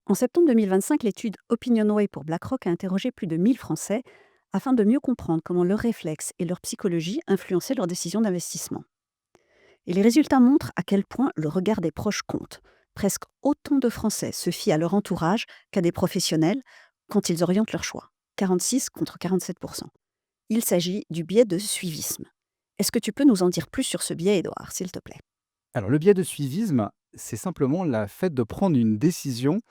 En septembre 2025, l'étude OpinionWay pour BlackRock a interrogé plus de 1000 Français afin de mieux comprendre comment leurs réflexes et leur psychologie influençaient leurs décisions d'investissement. Et les résultats montrent à quel point le regard des proches compte. Presque autant de Français se fient à leur entourage qu'à des professionnels quand ils orientent leur choix. 46 contre 47%. Il s'agit du biais de suivisme. Est-ce que tu peux nous en dire plus sur ce biais, Edouard, s'il te plaît? Alors, le biais de suivisme, c'est simplement la fait de prendre une décision,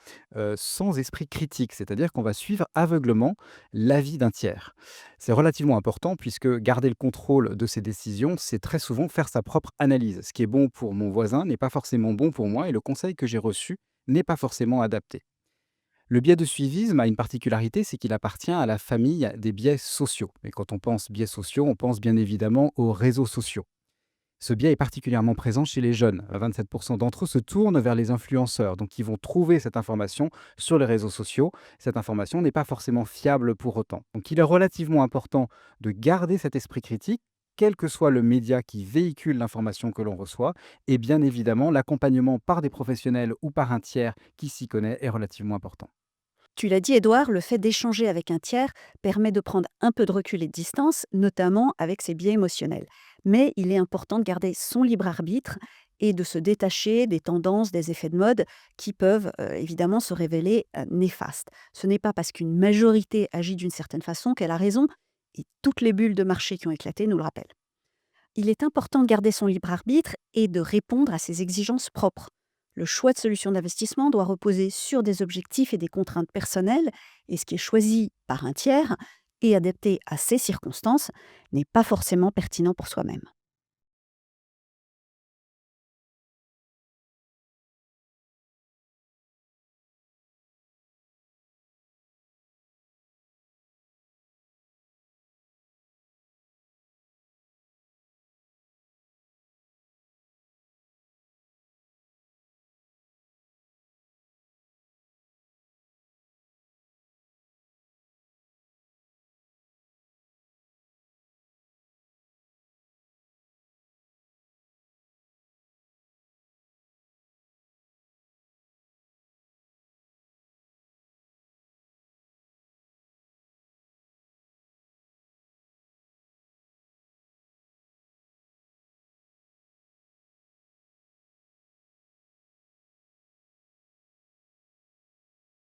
sans esprit critique. C'est-à-dire qu'on va suivre aveuglement l'avis d'un tiers. C'est relativement important puisque garder le contrôle de ses décisions, c'est très souvent faire sa propre analyse. Ce qui est bon pour mon voisin n'est pas forcément bon pour moi et le conseil que j'ai reçu n'est pas forcément adapté. Le biais de suivisme a une particularité, c'est qu'il appartient à la famille des biais sociaux. Et quand on pense biais sociaux, on pense bien évidemment aux réseaux sociaux. Ce biais est particulièrement présent chez les jeunes. 27% d'entre eux se tournent vers les influenceurs, donc ils vont trouver cette information sur les réseaux sociaux. Cette information n'est pas forcément fiable pour autant. Donc il est relativement important de garder cet esprit critique, quel que soit le média qui véhicule l'information que l'on reçoit, et bien évidemment l'accompagnement par des professionnels ou par un tiers qui s'y connaît est relativement important. Tu l'as dit, Edouard, le fait d'échanger avec un tiers permet de prendre un peu de recul et de distance, notamment avec ses biais émotionnels. Mais il est important de garder son libre arbitre et de se détacher des tendances, des effets de mode qui peuvent évidemment se révéler néfastes. Ce n'est pas parce qu'une majorité agit d'une certaine façon qu'elle a raison, et toutes les bulles de marché qui ont éclaté nous le rappellent. Il est important de garder son libre arbitre et de répondre à ses exigences propres. Le choix de solution d'investissement doit reposer sur des objectifs et des contraintes personnelles, et ce qui est choisi par un tiers et adapté à ses circonstances n'est pas forcément pertinent pour soi-même.